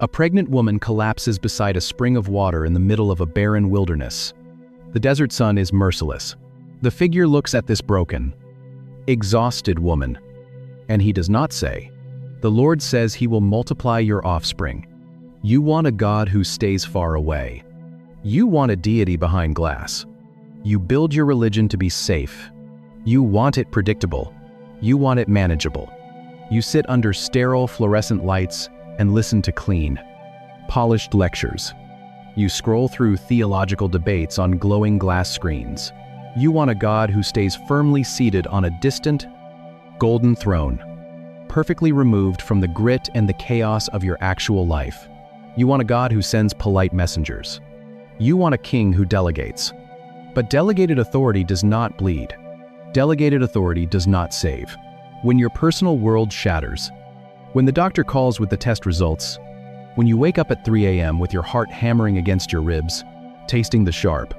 A pregnant woman collapses beside a spring of water in the middle of a barren wilderness. The desert sun is merciless. The figure looks at this broken, exhausted woman, and he does not say, "The Lord says he will multiply your offspring." You want a God who stays far away. You want a deity behind glass. You build your religion to be safe. You want it predictable. You want it manageable. You sit under sterile fluorescent lights and listen to clean, polished lectures. You scroll through theological debates on glowing glass screens. You want a God who stays firmly seated on a distant, golden throne, perfectly removed from the grit and the chaos of your actual life. You want a God who sends polite messengers. You want a king who delegates. But delegated authority does not bleed. Delegated authority does not save. When your personal world shatters, when the doctor calls with the test results, when you wake up at 3 a.m. with your heart hammering against your ribs, tasting the sharp,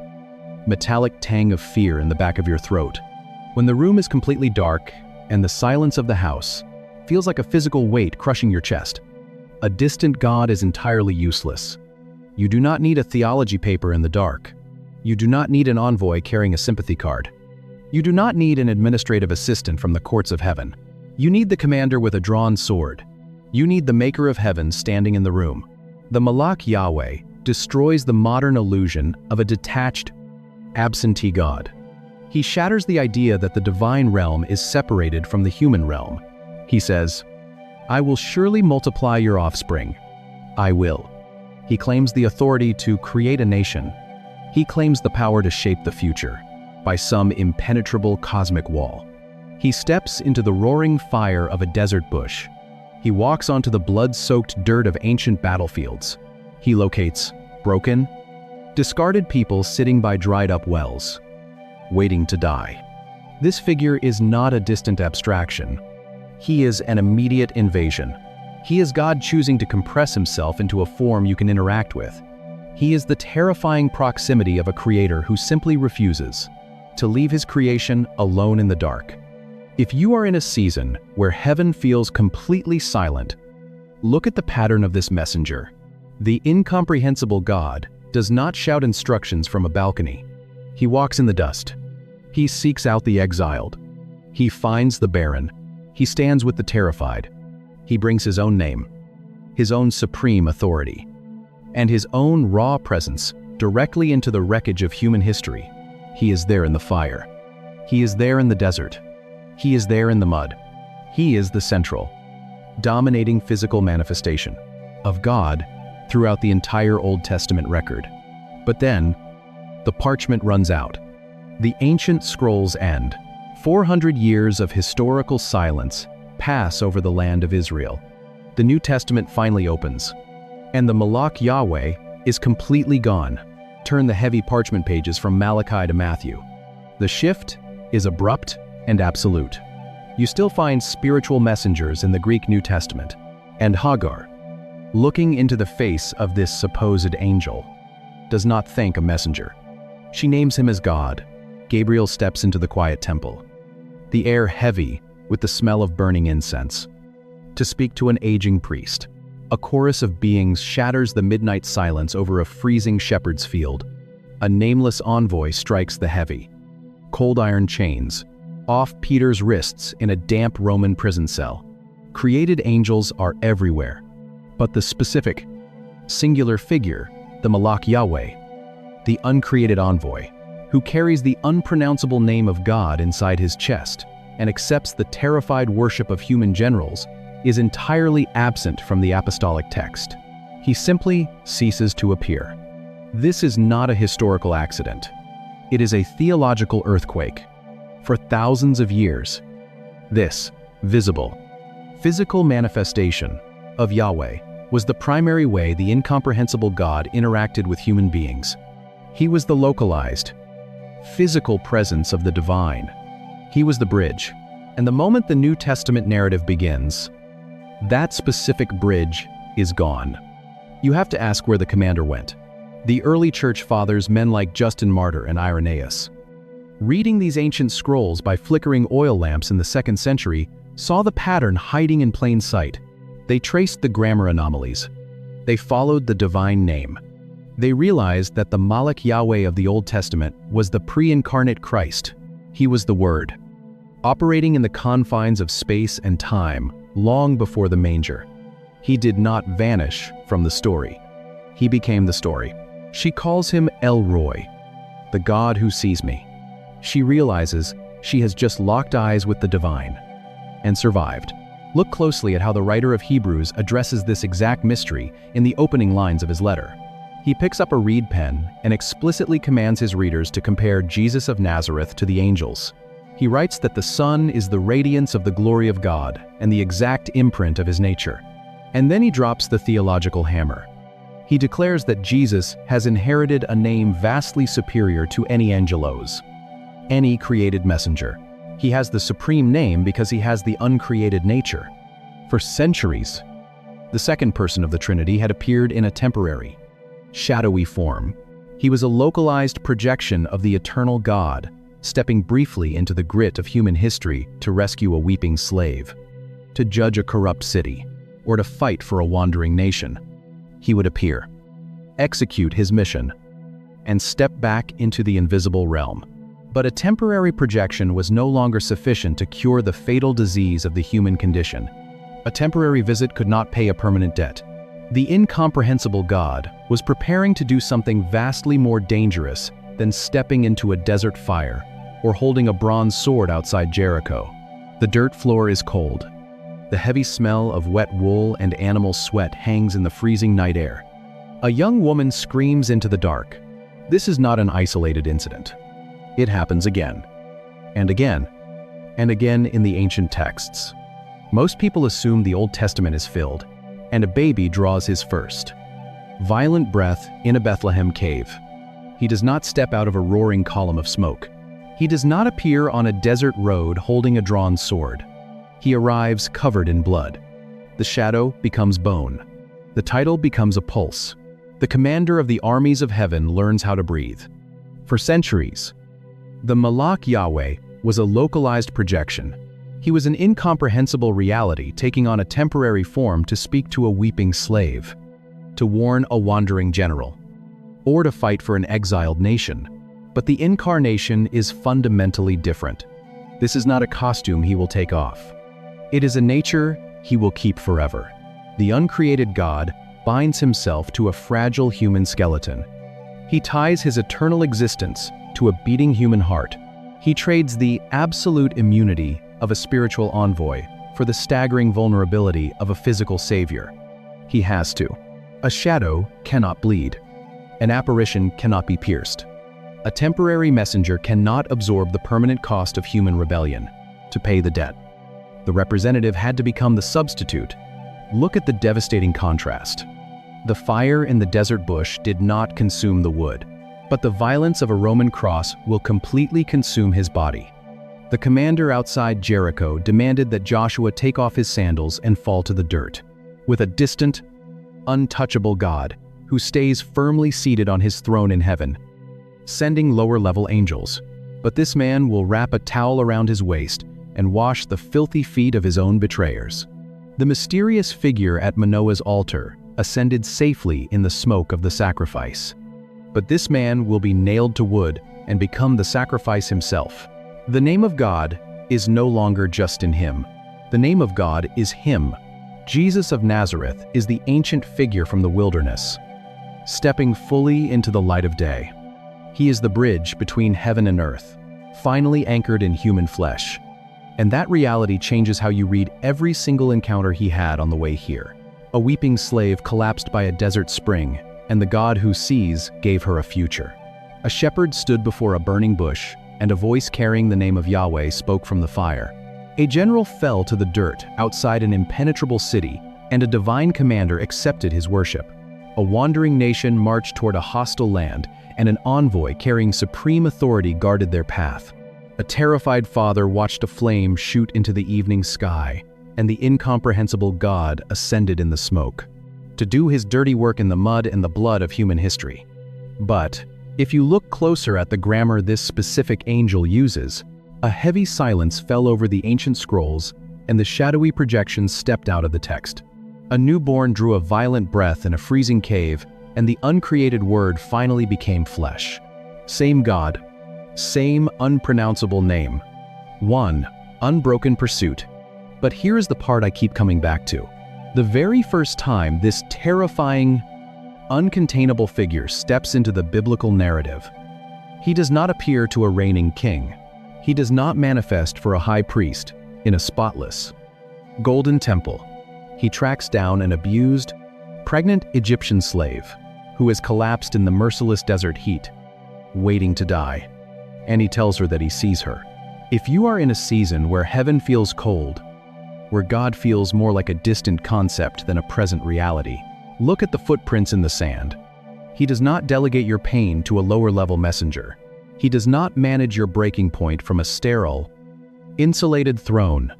metallic tang of fear in the back of your throat, when the room is completely dark and the silence of the house feels like a physical weight crushing your chest, a distant God is entirely useless. You do not need a theology paper in the dark. You do not need an envoy carrying a sympathy card. You do not need an administrative assistant from the courts of heaven. You need the commander with a drawn sword. You need the maker of heaven standing in the room. The Malach Yahweh destroys the modern illusion of a detached, absentee God. He shatters the idea that the divine realm is separated from the human realm. He says, "I will surely multiply your offspring. I will." He claims the authority to create a nation. He claims the power to shape the future by some impenetrable cosmic wall. He steps into the roaring fire of a desert bush. He walks onto the blood-soaked dirt of ancient battlefields. He locates broken, discarded people sitting by dried-up wells, waiting to die. This figure is not a distant abstraction. He is an immediate invasion. He is God choosing to compress himself into a form you can interact with. He is the terrifying proximity of a creator who simply refuses to leave his creation alone in the dark. If you are in a season where heaven feels completely silent, look at the pattern of this messenger. The incomprehensible God does not shout instructions from a balcony. He walks in the dust. He seeks out the exiled. He finds the barren. He stands with the terrified. He brings his own name, his own supreme authority, and his own raw presence directly into the wreckage of human history. He is there in the fire. He is there in the desert. He is there in the mud. He is the central, dominating physical manifestation of God throughout the entire Old Testament record. But then, the parchment runs out. The ancient scrolls end. 400 years of historical silence pass over the land of Israel. The New Testament finally opens, and the Malach Yahweh is completely gone. Turn the heavy parchment pages from Malachi to Matthew. The shift is abrupt and absolute. You still find spiritual messengers in the Greek New Testament, and Hagar, looking into the face of this supposed angel, does not thank a messenger. She names him as God. Gabriel steps into the quiet temple, the air heavy with the smell of burning incense, to speak to an aging priest. A chorus of beings shatters the midnight silence over a freezing shepherd's field. A nameless envoy strikes the heavy, cold iron chains off Peter's wrists in a damp Roman prison cell. Created angels are everywhere, but the specific, singular figure, the Malach Yahweh, the uncreated envoy, who carries the unpronounceable name of God inside his chest and accepts the terrified worship of human generals, is entirely absent from the apostolic text. He simply ceases to appear. This is not a historical accident. It is a theological earthquake. For thousands of years, this visible, physical manifestation of Yahweh was the primary way the incomprehensible God interacted with human beings. He was the localized, physical presence of the divine. He was the bridge. And the moment the New Testament narrative begins, that specific bridge is gone. You have to ask where the commander went. The early church fathers, men like Justin Martyr and Irenaeus, reading these ancient scrolls by flickering oil lamps in the 2nd century, saw the pattern hiding in plain sight. They traced the grammar anomalies, They followed the divine name. They realized that the Malach Yahweh of the Old Testament was the pre-incarnate Christ. He was the Word, operating in the confines of space and time long before the manger. He did not vanish from the story. He became the story. She calls him El Roi, the God who sees me. She realizes she has just locked eyes with the divine and survived. Look closely at how the writer of Hebrews addresses this exact mystery in the opening lines of his letter. He picks up a reed pen and explicitly commands his readers to compare Jesus of Nazareth to the angels. He writes that the Son is the radiance of the glory of God and the exact imprint of his nature. And then he drops the theological hammer. He declares that Jesus has inherited a name vastly superior to any angelos, any created messenger. He has the supreme name because he has the uncreated nature. For centuries, the second person of the Trinity had appeared in a temporary, shadowy form. He was a localized projection of the eternal God, stepping briefly into the grit of human history to rescue a weeping slave, to judge a corrupt city, or to fight for a wandering nation. He would appear, execute his mission, and step back into the invisible realm. But a temporary projection was no longer sufficient to cure the fatal disease of the human condition. A temporary visit could not pay a permanent debt. The incomprehensible God was preparing to do something vastly more dangerous than stepping into a desert fire or holding a bronze sword outside Jericho. The dirt floor is cold. The heavy smell of wet wool and animal sweat hangs in the freezing night air. A young woman screams into the dark. This is not an isolated incident. It happens again, and again, and again in the ancient texts. Most people assume the Old Testament is filled, and a baby draws his first violent breath in a Bethlehem cave. He does not step out of a roaring column of smoke. He does not appear on a desert road holding a drawn sword. He arrives covered in blood. The shadow becomes bone. The title becomes a pulse. The commander of the armies of heaven learns how to breathe. For centuries, the Malach Yahweh was a localized projection. He was an incomprehensible reality taking on a temporary form to speak to a weeping slave, to warn a wandering general, or to fight for an exiled nation. But the incarnation is fundamentally different. This is not a costume he will take off. It is a nature he will keep forever. The uncreated God binds himself to a fragile human skeleton. He ties his eternal existence to a beating human heart. He trades the absolute immunity of a spiritual envoy for the staggering vulnerability of a physical savior. He has to. A shadow cannot bleed. An apparition cannot be pierced. A temporary messenger cannot absorb the permanent cost of human rebellion to pay the debt. The representative had to become the substitute. Look at the devastating contrast. The fire in the desert bush did not consume the wood, but the violence of a Roman cross will completely consume his body. The commander outside Jericho demanded that Joshua take off his sandals and fall to the dirt, with a distant, untouchable God who stays firmly seated on his throne in heaven, sending lower-level angels. But this man will wrap a towel around his waist and wash the filthy feet of his own betrayers. The mysterious figure at Manoah's altar ascended safely in the smoke of the sacrifice. But this man will be nailed to wood and become the sacrifice himself. The name of God is no longer just in him. The name of God is him. Jesus of Nazareth is the ancient figure from the wilderness, stepping fully into the light of day. He is the bridge between heaven and earth, finally anchored in human flesh. And that reality changes how you read every single encounter he had on the way here. A weeping slave collapsed by a desert spring, and the God who sees gave her a future. A shepherd stood before a burning bush, and a voice carrying the name of Yahweh spoke from the fire. A general fell to the dirt outside an impenetrable city, and a divine commander accepted his worship. A wandering nation marched toward a hostile land, and an envoy carrying supreme authority guarded their path. A terrified father watched a flame shoot into the evening sky, and the incomprehensible God ascended in the smoke, to do his dirty work in the mud and the blood of human history. But if you look closer at the grammar this specific angel uses, a heavy silence fell over the ancient scrolls, and the shadowy projections stepped out of the text. A newborn drew a violent breath in a freezing cave, and the uncreated word finally became flesh. Same God, same unpronounceable name. One unbroken pursuit. But here is the part I keep coming back to. The very first time this terrifying, uncontainable figure steps into the biblical narrative, he does not appear to a reigning king. He does not manifest for a high priest in a spotless, golden temple. He tracks down an abused, pregnant Egyptian slave who has collapsed in the merciless desert heat, waiting to die. And he tells her that he sees her. If you are in a season where heaven feels cold, where God feels more like a distant concept than a present reality, look at the footprints in the sand. He does not delegate your pain to a lower-level messenger. He does not manage your breaking point from a sterile, insulated throne.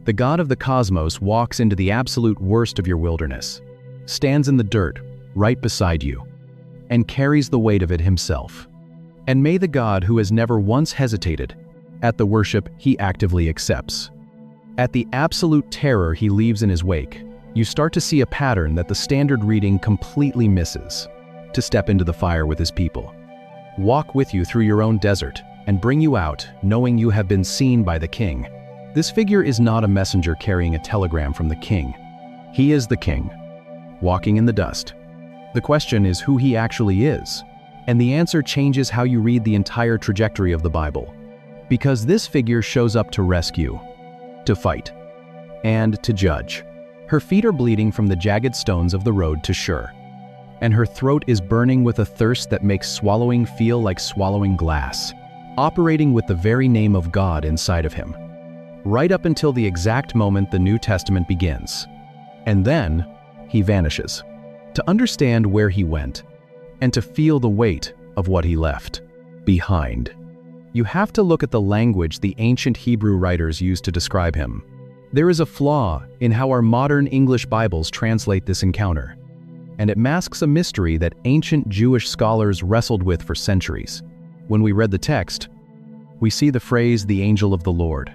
The God of the cosmos walks into the absolute worst of your wilderness, stands in the dirt right beside you, and carries the weight of it himself. And may the God who has never once hesitated at the worship he actively accepts, at the absolute terror he leaves in his wake, you start to see a pattern that the standard reading completely misses. To step into the fire with his people, walk with you through your own desert, and bring you out knowing you have been seen by the king. This figure is not a messenger carrying a telegram from the king. He is the king, walking in the dust. The question is who he actually is, and the answer changes how you read the entire trajectory of the Bible. Because this figure shows up to rescue, to fight, and to judge. Her feet are bleeding from the jagged stones of the road to Shur, and her throat is burning with a thirst that makes swallowing feel like swallowing glass, operating with the very name of God inside of him, right up until the exact moment the New Testament begins. And then, he vanishes. To understand where he went, and to feel the weight of what he left behind, you have to look at the language the ancient Hebrew writers used to describe him. There is a flaw in how our modern English Bibles translate this encounter, and it masks a mystery that ancient Jewish scholars wrestled with for centuries. When we read the text, we see the phrase, "the angel of the Lord."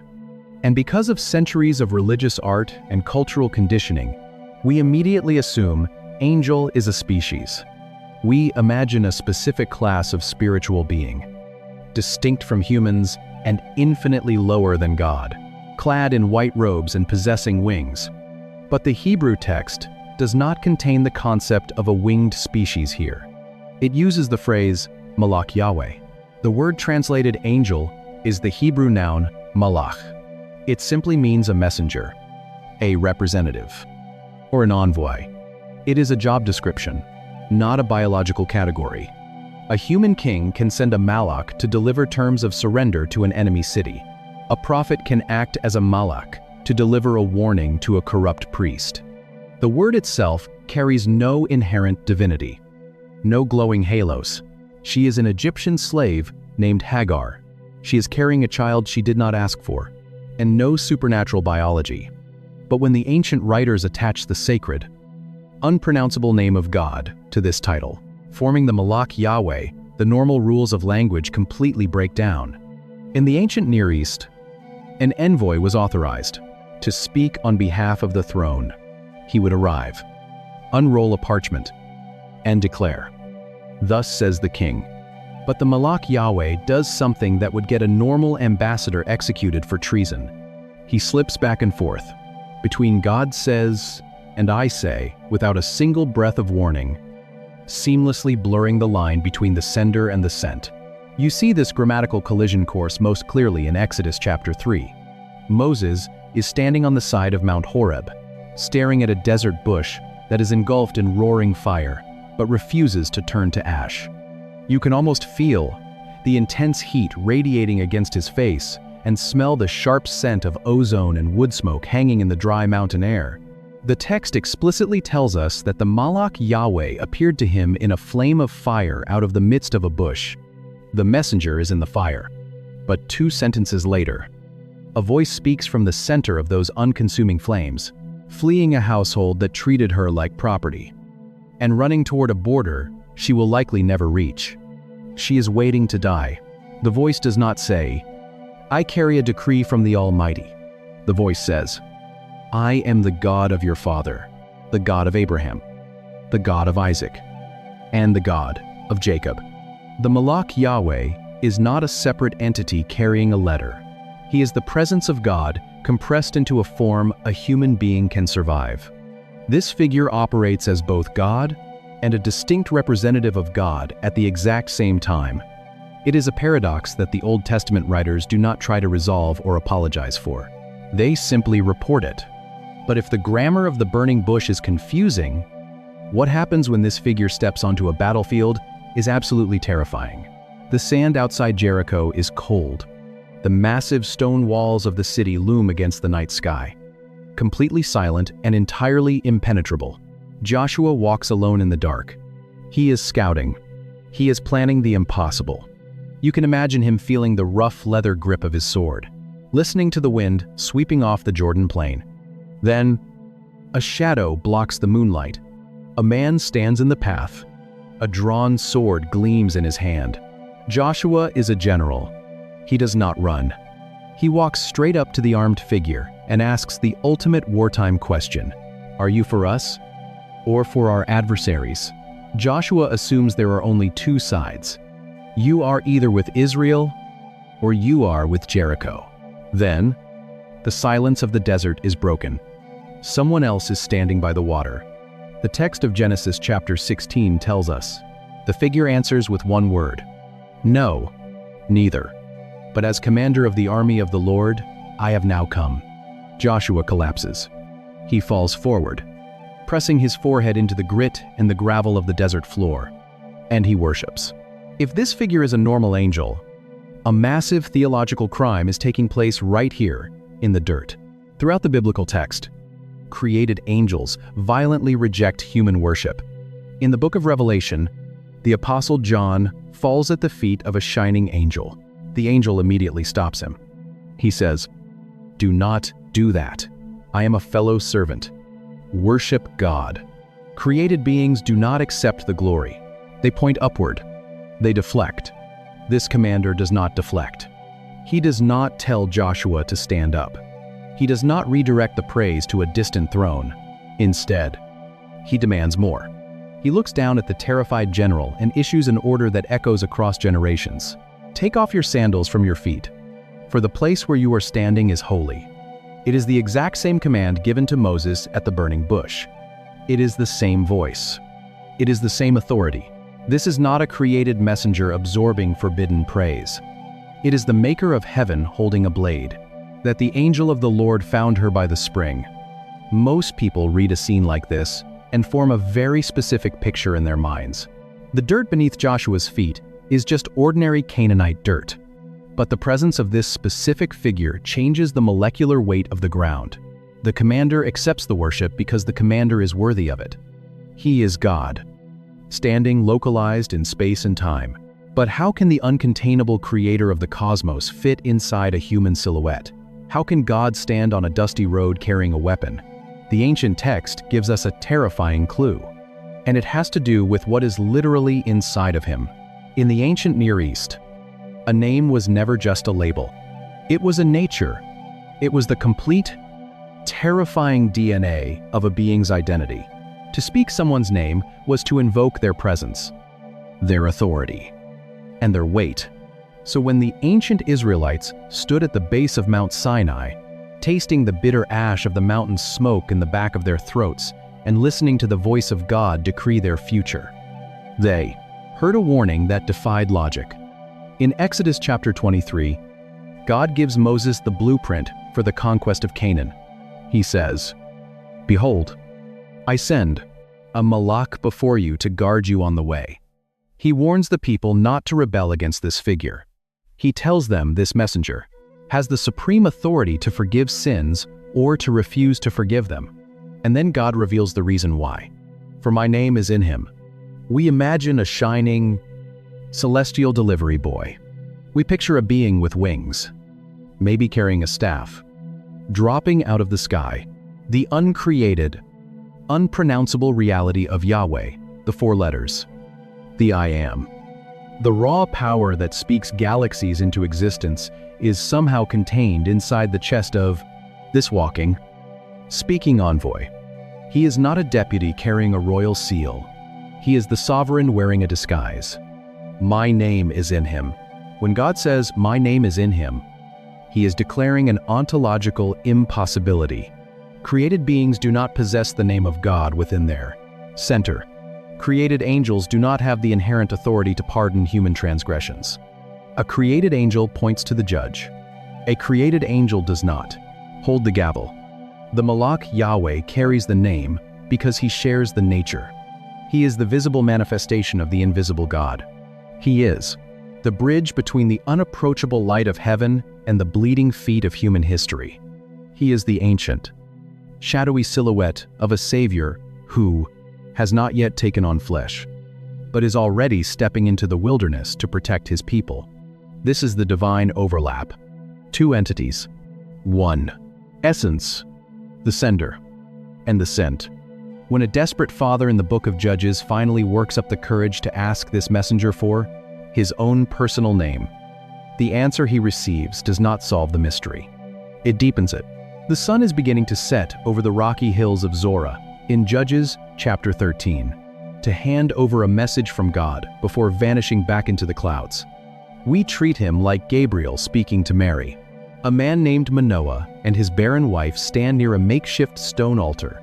And because of centuries of religious art and cultural conditioning, we immediately assume angel is a species. We imagine a specific class of spiritual being, distinct from humans and infinitely lower than God, clad in white robes and possessing wings. But the Hebrew text does not contain the concept of a winged species here. It uses the phrase, Malach Yahweh. The word translated angel is the Hebrew noun malach. It simply means a messenger, a representative, or an envoy. It is a job description, not a biological category. A human king can send a malach to deliver terms of surrender to an enemy city. A prophet can act as a malach to deliver a warning to a corrupt priest. The word itself carries no inherent divinity, no glowing halos. She is an Egyptian slave named Hagar. She is carrying a child she did not ask for, and no supernatural biology. But when the ancient writers attach the sacred, unpronounceable name of God to this title, forming the Malach Yahweh, the normal rules of language completely break down. In the ancient Near East, an envoy was authorized to speak on behalf of the throne. He would arrive, unroll a parchment, and declare, "Thus says the king." But the Malach Yahweh does something that would get a normal ambassador executed for treason. He slips back and forth between God says and I say without a single breath of warning, seamlessly blurring the line between the sender and the sent. You see this grammatical collision course most clearly in Exodus chapter 3. Moses is standing on the side of Mount Horeb, staring at a desert bush that is engulfed in roaring fire, but refuses to turn to ash. You can almost feel the intense heat radiating against his face and smell the sharp scent of ozone and wood smoke hanging in the dry mountain air. The text explicitly tells us that the Malach Yahweh appeared to him in a flame of fire out of the midst of a bush. The messenger is in the fire. But 2 sentences later, a voice speaks from the center of those unconsuming flames, fleeing a household that treated her like property, and running toward a border she will likely never reach. She is waiting to die. The voice does not say, "I carry a decree from the Almighty." The voice says, "I am the God of your father. the God of Abraham, the God of Isaac, and the God of Jacob. The Malach Yahweh is not a separate entity carrying a letter. He is the presence of God compressed into a form a human being can survive. This figure operates as both God and a distinct representative of God at the exact same time. It is a paradox that the Old Testament writers do not try to resolve or apologize for. They simply report it. But if the grammar of the burning bush is confusing, what happens when this figure steps onto a battlefield is absolutely terrifying. The sand outside Jericho is cold. The massive stone walls of the city loom against the night sky, completely silent and entirely impenetrable. Joshua walks alone in the dark. He is scouting. He is planning the impossible. You can imagine him feeling the rough leather grip of his sword, listening to the wind sweeping off the Jordan plain. Then, a shadow blocks the moonlight. A man stands in the path. A drawn sword gleams in his hand. Joshua is a general. He does not run. He walks straight up to the armed figure and asks the ultimate wartime question: "Are you for us or for our adversaries?" Joshua assumes there are only two sides. You are either with Israel or you are with Jericho. Then, the silence of the desert is broken. Someone else is standing by the water. The text of Genesis chapter 16 tells us, the figure answers with one word: "No, neither. But as commander of the army of the Lord, I have now come." Joshua collapses. He falls forward, pressing his forehead into the grit and the gravel of the desert floor, and he worships. If this figure is a normal angel, a massive theological crime is taking place right here in the dirt. Throughout the biblical text, created angels violently reject human worship. In the book of Revelation, the Apostle John falls at the feet of a shining angel. The angel immediately stops him. He says, "Do not do that. I am a fellow servant. Worship God." Created beings do not accept the glory. They point upward. They deflect. This commander does not deflect. He does not tell Joshua to stand up. He does not redirect the praise to a distant throne. Instead, he demands more. He looks down at the terrified general and issues an order that echoes across generations. "Take off your sandals from your feet, for the place where you are standing is holy." It is the exact same command given to Moses at the burning bush. It is the same voice. It is the same authority. This is not a created messenger absorbing forbidden praise. It is the maker of heaven holding a blade. That the angel of the Lord found her by the spring. Most people read a scene like this and form a very specific picture in their minds. The dirt beneath Joshua's feet is just ordinary Canaanite dirt. But the presence of this specific figure changes the molecular weight of the ground. The commander accepts the worship because the commander is worthy of it. He is God, standing localized in space and time. But how can the uncontainable creator of the cosmos fit inside a human silhouette? How can God stand on a dusty road carrying a weapon? The ancient text gives us a terrifying clue, and it has to do with what is literally inside of him. In the ancient Near East, a name was never just a label. It was a nature. It was the complete, terrifying DNA of a being's identity. To speak someone's name was to invoke their presence, their authority, and their weight. So when the ancient Israelites stood at the base of Mount Sinai, tasting the bitter ash of the mountain's smoke in the back of their throats and listening to the voice of God decree their future, they heard a warning that defied logic. In Exodus chapter 23, God gives Moses the blueprint for the conquest of Canaan. He says, "Behold, I send a Malach before you to guard you on the way." He warns the people not to rebel against this figure. He tells them this messenger has the supreme authority to forgive sins or to refuse to forgive them. And then God reveals the reason why. "For my name is in him." We imagine a shining, celestial delivery boy. We picture a being with wings, maybe carrying a staff, dropping out of the sky. The uncreated, unpronounceable reality of Yahweh, the four letters, the I Am. The raw power that speaks galaxies into existence is somehow contained inside the chest of this walking, speaking envoy. He is not a deputy carrying a royal seal. He is the sovereign wearing a disguise. My name is in him. When God says, my name is in him, he is declaring an ontological impossibility. Created beings do not possess the name of God within their center. Created angels do not have the inherent authority to pardon human transgressions. A created angel points to the judge. A created angel does not hold the gavel. The Malach Yahweh carries the name because he shares the nature. He is the visible manifestation of the invisible God. He is the bridge between the unapproachable light of heaven and the bleeding feet of human history. He is the ancient, shadowy silhouette of a Savior who has not yet taken on flesh, but is already stepping into the wilderness to protect his people. This is the divine overlap. Two entities. One. Essence, the sender, and the sent. When a desperate father in the book of Judges finally works up the courage to ask this messenger for his own personal name, the answer he receives does not solve the mystery. It deepens it. The sun is beginning to set over the rocky hills of Zorah in Judges chapter 13 to hand over a message from God before vanishing back into the clouds. We treat him like Gabriel speaking to Mary. A man named Manoah and his barren wife stand near a makeshift stone altar.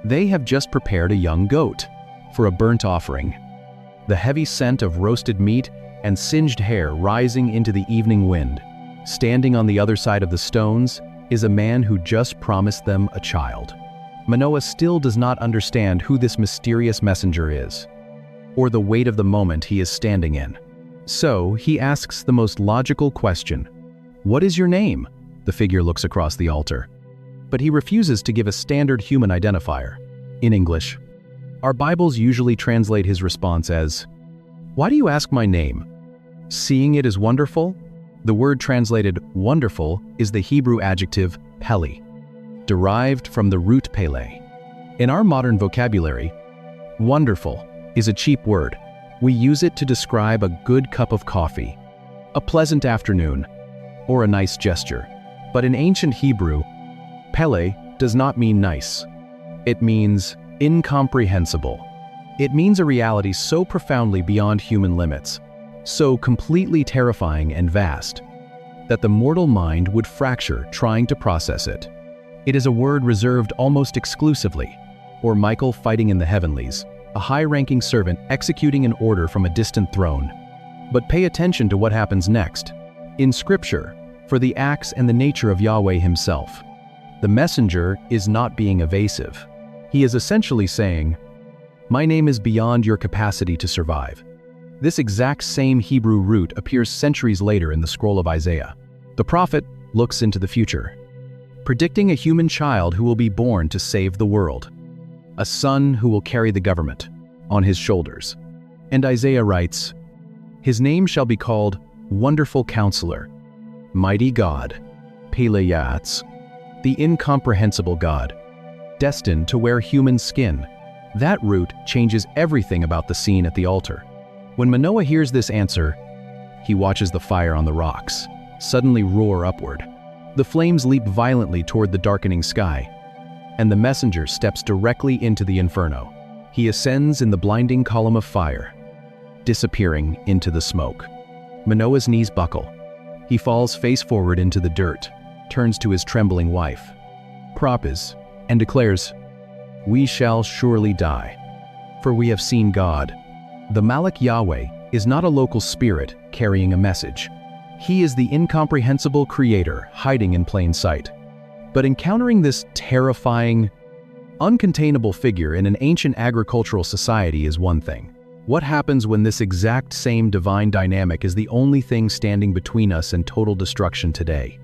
They have just prepared a young goat for a burnt offering. The heavy scent of roasted meat and singed hair rising into the evening wind. Standing on the other side of the stones is a man who just promised them a child. Manoah still does not understand who this mysterious messenger is, or the weight of the moment he is standing in. So he asks the most logical question. What is your name? The figure looks across the altar. But he refuses to give a standard human identifier. In English, our Bibles usually translate his response as, "Why do you ask my name? Seeing it is wonderful?" The word translated wonderful is the Hebrew adjective pele, derived from the root pele. In our modern vocabulary, wonderful is a cheap word. We use it to describe a good cup of coffee, a pleasant afternoon, or a nice gesture. But in ancient Hebrew, pele does not mean nice. It means incomprehensible. It means a reality so profoundly beyond human limits, so completely terrifying and vast, that the mortal mind would fracture trying to process it. It is a word reserved almost exclusively, or Michael fighting in the heavenlies, a high-ranking servant executing an order from a distant throne. But pay attention to what happens next. In Scripture, for the acts and the nature of Yahweh himself, the messenger is not being evasive. He is essentially saying, my name is beyond your capacity to survive. This exact same Hebrew root appears centuries later in the scroll of Isaiah. The prophet looks into the future, predicting a human child who will be born to save the world, a son who will carry the government on his shoulders. And Isaiah writes, his name shall be called Wonderful Counselor, Mighty God, Pele-Yatz, the incomprehensible God, destined to wear human skin. That root changes everything about the scene at the altar. When Manoah hears this answer, he watches the fire on the rocks suddenly roar upward. The flames leap violently toward the darkening sky, and the messenger steps directly into the inferno. He ascends in the blinding column of fire, disappearing into the smoke. Manoah's knees buckle. He falls face forward into the dirt, turns to his trembling wife, Propis, and declares, we shall surely die, for we have seen God. The Malach Yahweh is not a local spirit carrying a message. He is the incomprehensible creator hiding in plain sight. But encountering this terrifying, uncontainable figure in an ancient agricultural society is one thing. What happens when this exact same divine dynamic is the only thing standing between us and total destruction today?